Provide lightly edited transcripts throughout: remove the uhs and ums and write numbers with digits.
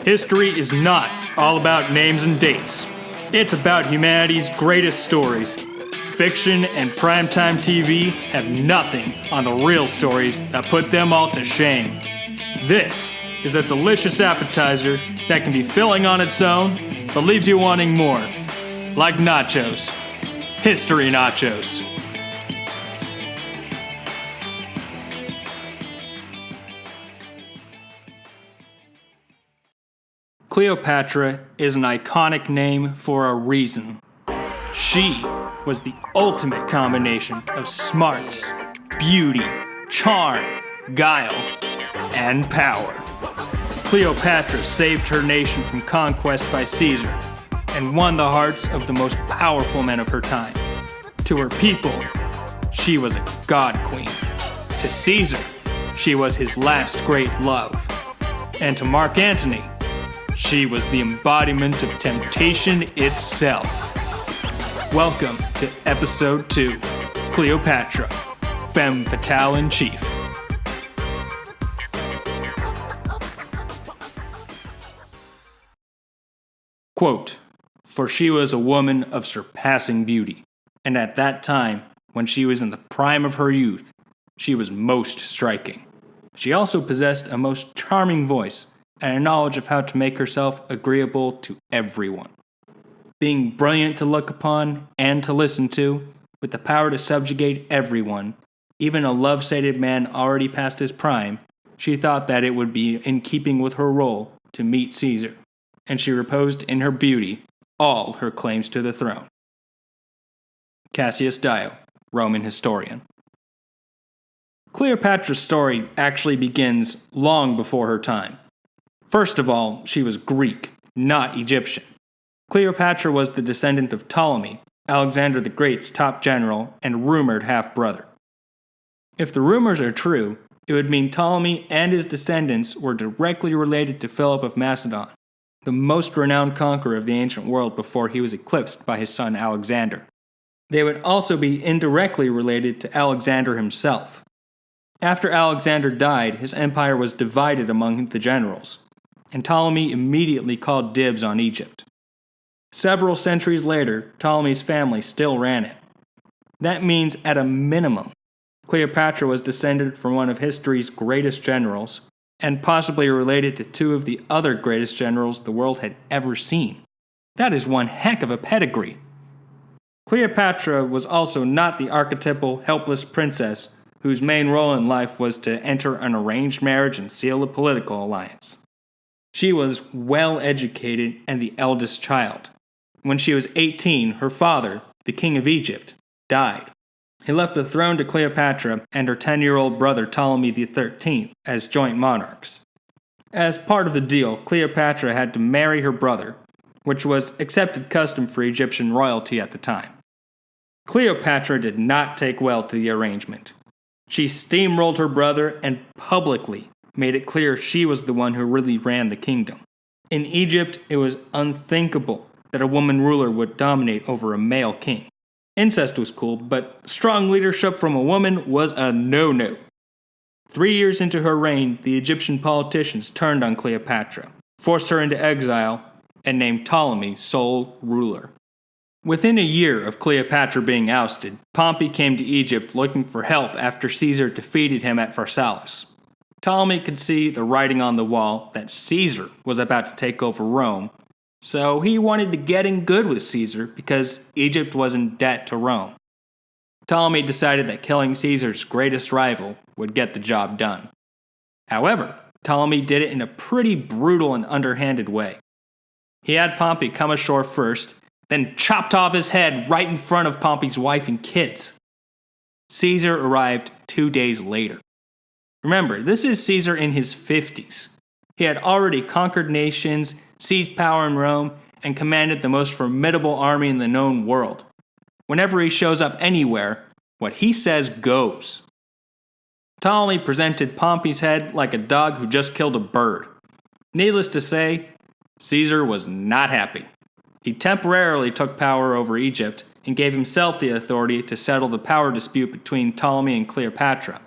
History is not all about names and dates. It's about humanity's greatest stories. Fiction and primetime TV have nothing on the real stories that put them all to shame. This is a delicious appetizer that can be filling on its own, but leaves you wanting more. Like nachos. History nachos. Cleopatra is an iconic name for a reason. She was the ultimate combination of smarts, beauty, charm, guile, and power. Cleopatra saved her nation from conquest by Caesar and won the hearts of the most powerful men of her time. To her people, she was a god queen. To Caesar, she was his last great love. And to Mark Antony, she was the embodiment of temptation itself. Welcome to Episode 2, Cleopatra, Femme Fatale in Chief. Quote, "For she was a woman of surpassing beauty, and at that time, when she was in the prime of her youth, she was most striking. She also possessed a most charming voice, and a knowledge of how to make herself agreeable to everyone. Being brilliant to look upon and to listen to, with the power to subjugate everyone, even a love-sated man already past his prime, she thought that it would be in keeping with her role to meet Caesar, and she reposed in her beauty all her claims to the throne." Cassius Dio, Roman historian. Cleopatra's story actually begins long before her time. First of all, she was Greek, not Egyptian. Cleopatra was the descendant of Ptolemy, Alexander the Great's top general and rumored half-brother. If the rumors are true, it would mean Ptolemy and his descendants were directly related to Philip of Macedon, the most renowned conqueror of the ancient world before he was eclipsed by his son Alexander. They would also be indirectly related to Alexander himself. After Alexander died, his empire was divided among the generals, and Ptolemy immediately called dibs on Egypt. Several centuries later, Ptolemy's family still ran it. That means, at a minimum, Cleopatra was descended from one of history's greatest generals, and possibly related to two of the other greatest generals the world had ever seen. That is one heck of a pedigree. Cleopatra was also not the archetypal helpless princess whose main role in life was to enter an arranged marriage and seal a political alliance. She was well-educated and the eldest child. When she was 18, her father, the king of Egypt, died. He left the throne to Cleopatra and her 10-year-old brother Ptolemy XIII as joint monarchs. As part of the deal, Cleopatra had to marry her brother, which was accepted custom for Egyptian royalty at the time. Cleopatra did not take well to the arrangement. She steamrolled her brother and publicly made it clear she was the one who really ran the kingdom. In Egypt, it was unthinkable that a woman ruler would dominate over a male king. Incest was cool, but strong leadership from a woman was a no-no. 3 years into her reign, the Egyptian politicians turned on Cleopatra, forced her into exile, and named Ptolemy sole ruler. Within a year of Cleopatra being ousted, Pompey came to Egypt looking for help after Caesar defeated him at Pharsalus. Ptolemy could see the writing on the wall that Caesar was about to take over Rome, so he wanted to get in good with Caesar because Egypt was in debt to Rome. Ptolemy decided that killing Caesar's greatest rival would get the job done. However, Ptolemy did it in a pretty brutal and underhanded way. He had Pompey come ashore first, then chopped off his head right in front of Pompey's wife and kids. Caesar arrived 2 days later. Remember, this is Caesar in his 50s. He had already conquered nations, seized power in Rome, and commanded the most formidable army in the known world. Whenever he shows up anywhere, what he says goes. Ptolemy presented Pompey's head like a dog who just killed a bird. Needless to say, Caesar was not happy. He temporarily took power over Egypt and gave himself the authority to settle the power dispute between Ptolemy and Cleopatra.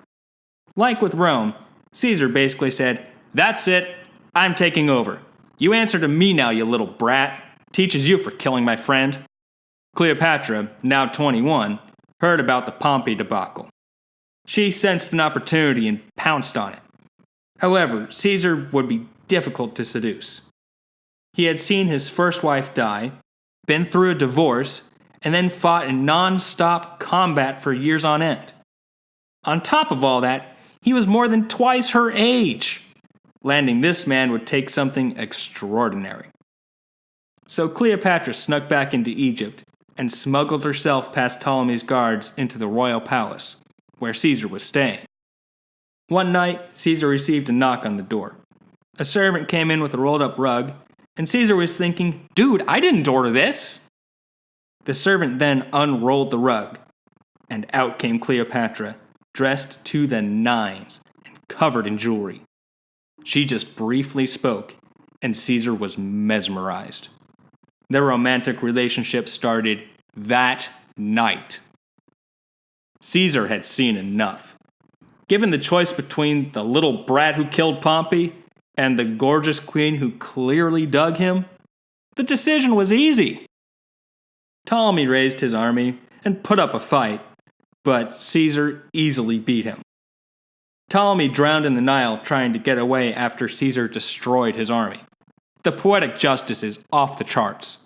Like with Rome, Caesar basically said, "That's it, I'm taking over. You answer to me now, you little brat. Teaches you for killing my friend. Cleopatra, now 21, heard about the Pompey debacle. She sensed an opportunity and pounced on it. However, Caesar would be difficult to seduce. He had seen his first wife die, been through a divorce, and then fought in non-stop combat for years on end. On top of all that, he was more than twice her age. Landing this man would take something extraordinary. So Cleopatra snuck back into Egypt and smuggled herself past Ptolemy's guards into the royal palace, where Caesar was staying. One night, Caesar received a knock on the door. A servant came in with a rolled-up rug, and Caesar was thinking, "Dude, I didn't order this!" The servant then unrolled the rug, and out came Cleopatra, dressed to the nines and covered in jewelry. She just briefly spoke, and Caesar was mesmerized. Their romantic relationship started that night. Caesar had seen enough. Given the choice between the little brat who killed Pompey and the gorgeous queen who clearly dug him, the decision was easy. Ptolemy raised his army and put up a fight, but Caesar easily beat him. Ptolemy drowned in the Nile trying to get away after Caesar destroyed his army. The poetic justice is off the charts.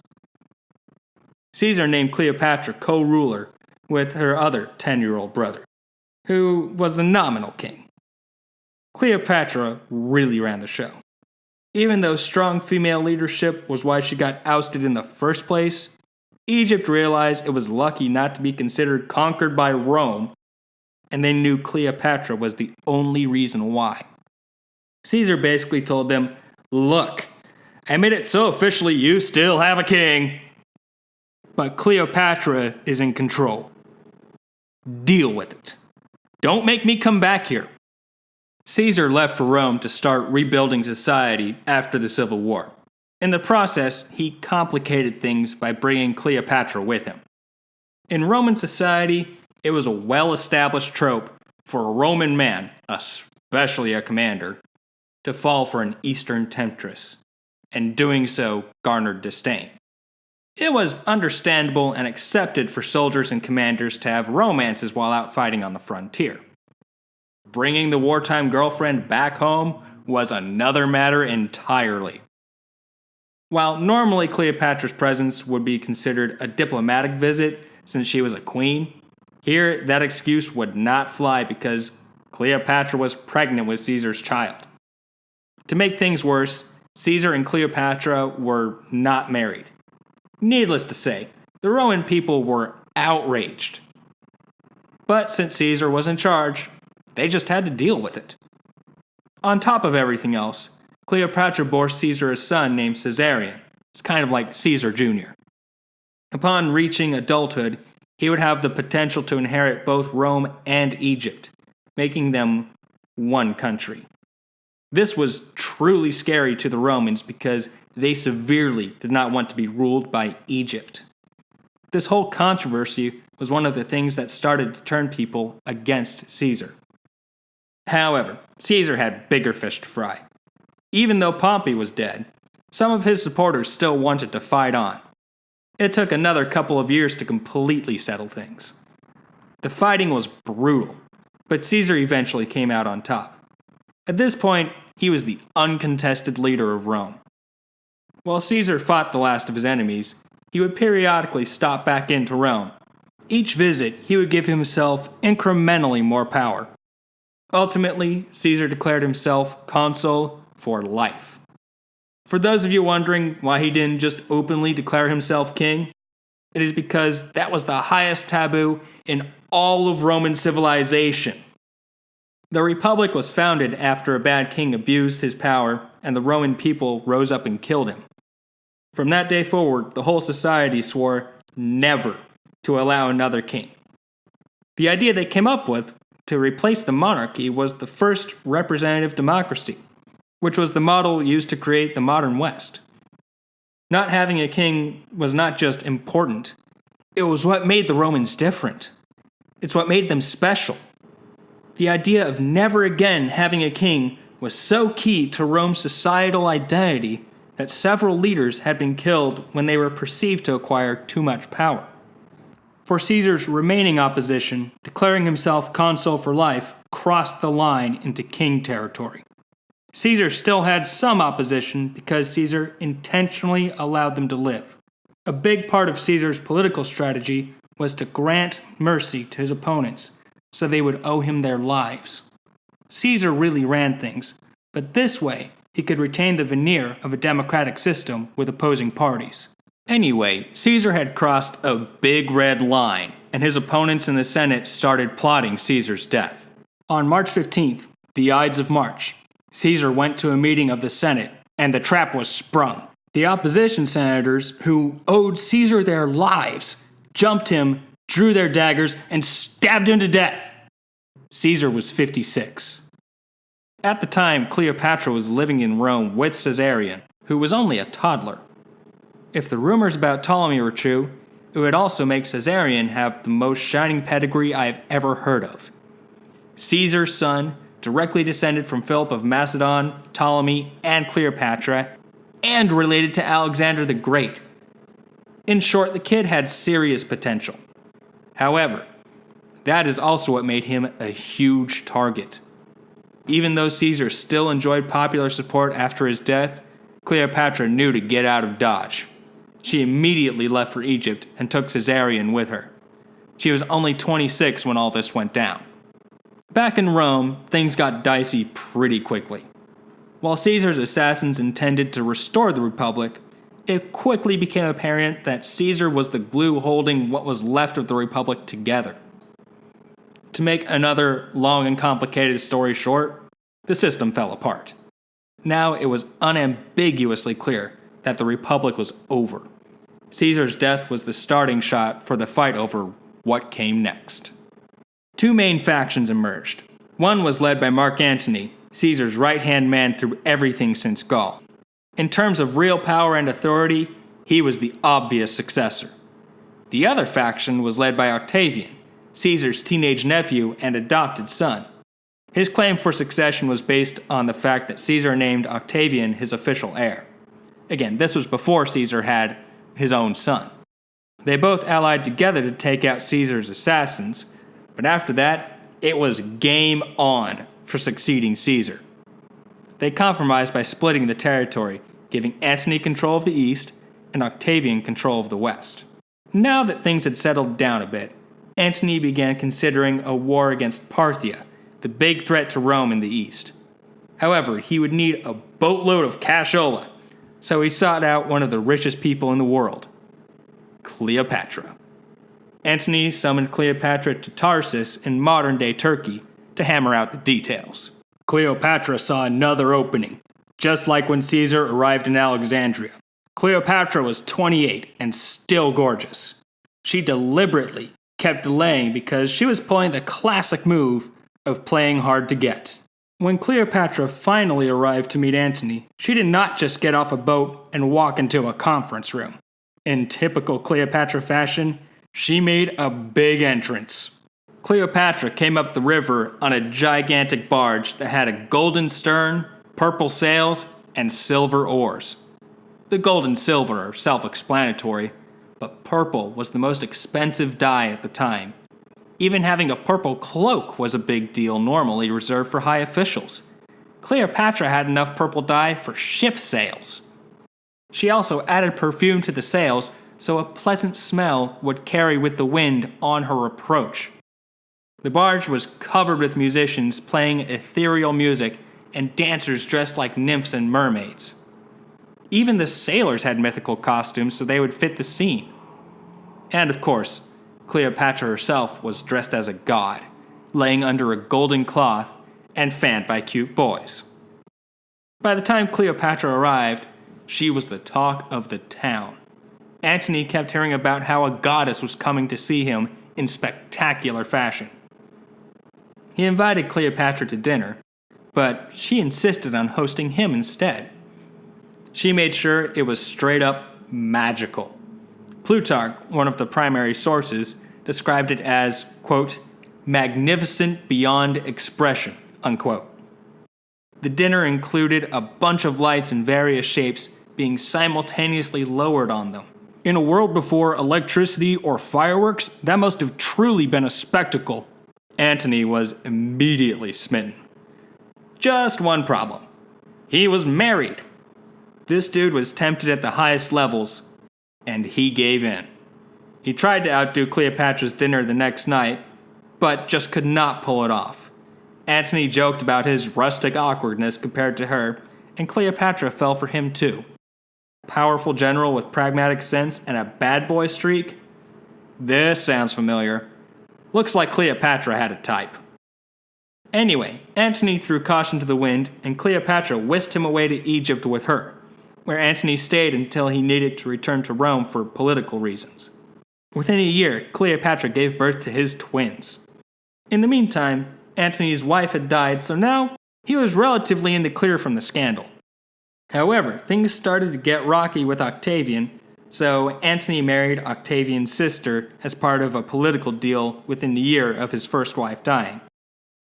Caesar named Cleopatra co-ruler with her other 10-year-old brother, who was the nominal king. Cleopatra really ran the show. Even though strong female leadership was why she got ousted in the first place, Egypt realized it was lucky not to be considered conquered by Rome, and they knew Cleopatra was the only reason why. Caesar basically told them, "Look, I made it so officially you still have a king. But Cleopatra is in control. Deal with it. Don't make me come back here." Caesar left for Rome to start rebuilding society after the Civil War. In the process, he complicated things by bringing Cleopatra with him. In Roman society, it was a well-established trope for a Roman man, especially a commander, to fall for an Eastern temptress, and doing so garnered disdain. It was understandable and accepted for soldiers and commanders to have romances while out fighting on the frontier. Bringing the wartime girlfriend back home was another matter entirely. While normally Cleopatra's presence would be considered a diplomatic visit since she was a queen, here that excuse would not fly because Cleopatra was pregnant with Caesar's child. To make things worse, Caesar and Cleopatra were not married. Needless to say, the Roman people were outraged. But since Caesar was in charge, they just had to deal with it. On top of everything else, Cleopatra bore Caesar a son named Caesarion. It's kind of like Caesar Jr. Upon reaching adulthood, he would have the potential to inherit both Rome and Egypt, making them one country. This was truly scary to the Romans because they severely did not want to be ruled by Egypt. This whole controversy was one of the things that started to turn people against Caesar. However, Caesar had bigger fish to fry. Even though Pompey was dead, some of his supporters still wanted to fight on. It took another couple of years to completely settle things. The fighting was brutal, but Caesar eventually came out on top. At this point, he was the uncontested leader of Rome. While Caesar fought the last of his enemies, he would periodically stop back into Rome. Each visit, he would give himself incrementally more power. Ultimately, Caesar declared himself consul for life. For those of you wondering why he didn't just openly declare himself king, it is because that was the highest taboo in all of Roman civilization. The Republic was founded after a bad king abused his power and the Roman people rose up and killed him. From that day forward, the whole society swore never to allow another king. The idea they came up with to replace the monarchy was the first representative democracy, which was the model used to create the modern West. Not having a king was not just important, it was what made the Romans different. It's what made them special. The idea of never again having a king was so key to Rome's societal identity that several leaders had been killed when they were perceived to acquire too much power. For Caesar's remaining opposition, declaring himself consul for life crossed the line into king territory. Caesar still had some opposition because Caesar intentionally allowed them to live. A big part of Caesar's political strategy was to grant mercy to his opponents, so they would owe him their lives. Caesar really ran things, but this way he could retain the veneer of a democratic system with opposing parties. Anyway, Caesar had crossed a big red line, and his opponents in the Senate started plotting Caesar's death. On March 15th, the Ides of March, Caesar went to a meeting of the Senate, and the trap was sprung. The opposition senators, who owed Caesar their lives, jumped him, drew their daggers, and stabbed him to death. Caesar was 56. At the time, Cleopatra was living in Rome with Caesarion, who was only a toddler. If the rumors about Ptolemy were true, it would also make Caesarion have the most shining pedigree I have ever heard of. Caesar's son, directly descended from Philip of Macedon, Ptolemy, and Cleopatra, and related to Alexander the Great. In short, the kid had serious potential. However, that is also what made him a huge target. Even though Caesar still enjoyed popular support after his death, Cleopatra knew to get out of Dodge. She immediately left for Egypt and took Caesarion with her. She was only 26 when all this went down. Back in Rome, things got dicey pretty quickly. While Caesar's assassins intended to restore the Republic, it quickly became apparent that Caesar was the glue holding what was left of the Republic together. To make another long and complicated story short, the system fell apart. Now it was unambiguously clear that the Republic was over. Caesar's death was the starting shot for the fight over what came next. Two main factions emerged. One was led by Mark Antony, Caesar's right-hand man through everything since Gaul. In terms of real power and authority, he was the obvious successor. The other faction was led by Octavian, Caesar's teenage nephew and adopted son. His claim for succession was based on the fact that Caesar named Octavian his official heir. Again, this was before Caesar had his own son. They both allied together to take out Caesar's assassins, but after that, it was game on for succeeding Caesar. They compromised by splitting the territory, giving Antony control of the east and Octavian control of the west. Now that things had settled down a bit, Antony began considering a war against Parthia, the big threat to Rome in the east. However, he would need a boatload of cashola, so he sought out one of the richest people in the world, Cleopatra. Antony summoned Cleopatra to Tarsus in modern-day Turkey to hammer out the details. Cleopatra saw another opening, just like when Caesar arrived in Alexandria. Cleopatra was 28 and still gorgeous. She deliberately kept delaying because she was pulling the classic move of playing hard to get. When Cleopatra finally arrived to meet Antony, she did not just get off a boat and walk into a conference room. In typical Cleopatra fashion, she made a big entrance. Cleopatra came up the river on a gigantic barge that had a golden stern, purple sails, and silver oars. The gold and silver are self-explanatory, but purple was the most expensive dye at the time. Even having a purple cloak was a big deal normally reserved for high officials. Cleopatra had enough purple dye for ship sails. She also added perfume to the sails so a pleasant smell would carry with the wind on her approach. The barge was covered with musicians playing ethereal music and dancers dressed like nymphs and mermaids. Even the sailors had mythical costumes so they would fit the scene. And of course, Cleopatra herself was dressed as a god, laying under a golden cloth and fanned by cute boys. By the time Cleopatra arrived, she was the talk of the town. Antony kept hearing about how a goddess was coming to see him in spectacular fashion. He invited Cleopatra to dinner, but she insisted on hosting him instead. She made sure it was straight up magical. Plutarch, one of the primary sources, described it as, quote, magnificent beyond expression, unquote. The dinner included a bunch of lights in various shapes being simultaneously lowered on them. In a world before electricity or fireworks, that must have truly been a spectacle. Antony was immediately smitten. Just one problem. He was married. This dude was tempted at the highest levels, and he gave in. He tried to outdo Cleopatra's dinner the next night, but just could not pull it off. Antony joked about his rustic awkwardness compared to her, and Cleopatra fell for him too. Powerful general with pragmatic sense and a bad boy streak? This sounds familiar. Looks like Cleopatra had a type. Anyway, Antony threw caution to the wind, and Cleopatra whisked him away to Egypt with her, where Antony stayed until he needed to return to Rome for political reasons. Within a year, Cleopatra gave birth to his twins. In the meantime, Antony's wife had died, so now he was relatively in the clear from the scandal. However, things started to get rocky with Octavian, so Antony married Octavian's sister as part of a political deal within a year of his first wife dying.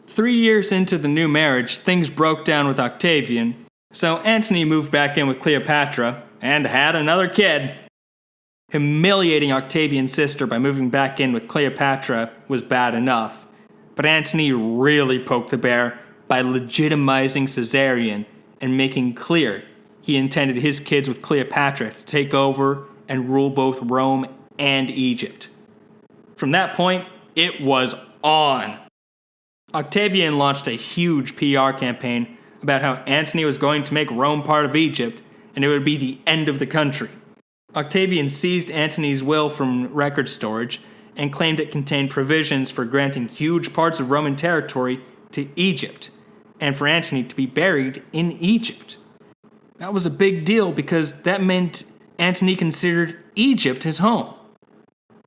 3 years into the new marriage, things broke down with Octavian, so Antony moved back in with Cleopatra and had another kid. Humiliating Octavian's sister by moving back in with Cleopatra was bad enough, but Antony really poked the bear by legitimizing Caesarion and making clear he intended his kids with Cleopatra to take over and rule both Rome and Egypt. From that point, it was on. Octavian launched a huge PR campaign about how Antony was going to make Rome part of Egypt, and it would be the end of the country. Octavian seized Antony's will from record storage and claimed it contained provisions for granting huge parts of Roman territory to Egypt, and for Antony to be buried in Egypt. That was a big deal because that meant Antony considered Egypt his home.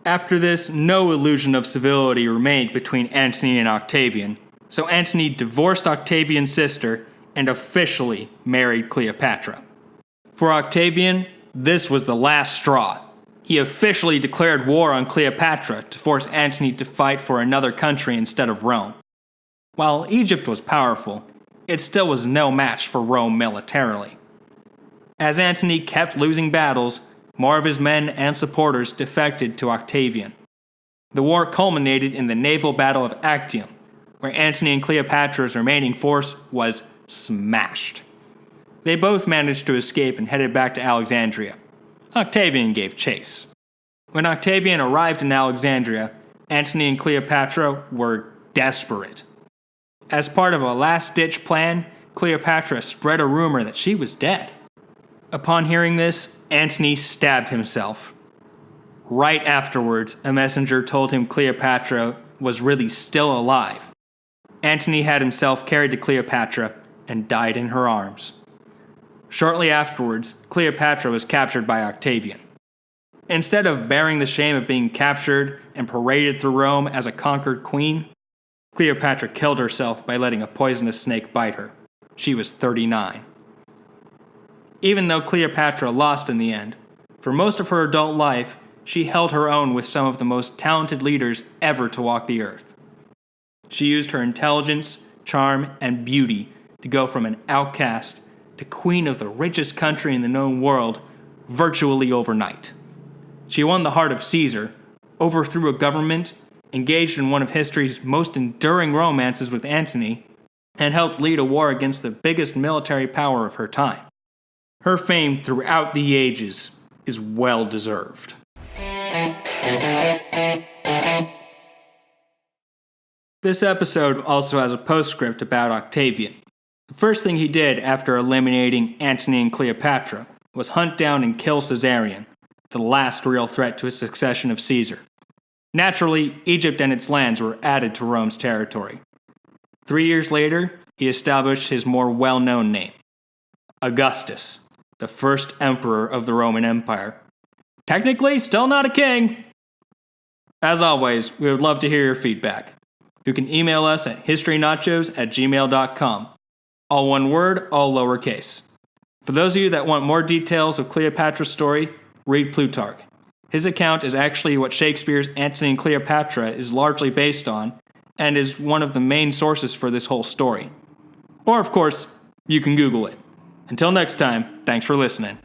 After this, no illusion of civility remained between Antony and Octavian, so Antony divorced Octavian's sister and officially married Cleopatra. For Octavian, this was the last straw. He officially declared war on Cleopatra to force Antony to fight for another country instead of Rome. While Egypt was powerful, it still was no match for Rome militarily. As Antony kept losing battles, more of his men and supporters defected to Octavian. The war culminated in the naval battle of Actium, where Antony and Cleopatra's remaining force was smashed. They both managed to escape and headed back to Alexandria. Octavian gave chase. When Octavian arrived in Alexandria, Antony and Cleopatra were desperate. As part of a last-ditch plan, Cleopatra spread a rumor that she was dead. Upon hearing this, Antony stabbed himself. Right afterwards, a messenger told him Cleopatra was really still alive. Antony had himself carried to Cleopatra and died in her arms. Shortly afterwards, Cleopatra was captured by Octavian. Instead of bearing the shame of being captured and paraded through Rome as a conquered queen, Cleopatra killed herself by letting a poisonous snake bite her. She was 39. Even though Cleopatra lost in the end, for most of her adult life, she held her own with some of the most talented leaders ever to walk the earth. She used her intelligence, charm, and beauty to go from an outcast to queen of the richest country in the known world virtually overnight. She won the heart of Caesar, overthrew a government, engaged in one of history's most enduring romances with Antony, and helped lead a war against the biggest military power of her time. Her fame throughout the ages is well deserved. This episode also has a postscript about Octavian. The first thing he did after eliminating Antony and Cleopatra was hunt down and kill Caesarion, the last real threat to a succession of Caesar. Naturally, Egypt and its lands were added to Rome's territory. 3 years later, he established his more well-known name, Augustus, the first emperor of the Roman Empire. Technically, still not a king. As always, we would love to hear your feedback. You can email us at historynachos@gmail.com. All one word, all lowercase. For those of you that want more details of Cleopatra's story, read Plutarch. His account is actually what Shakespeare's Antony and Cleopatra is largely based on, and is one of the main sources for this whole story. Or, of course, you can Google it. Until next time, thanks for listening.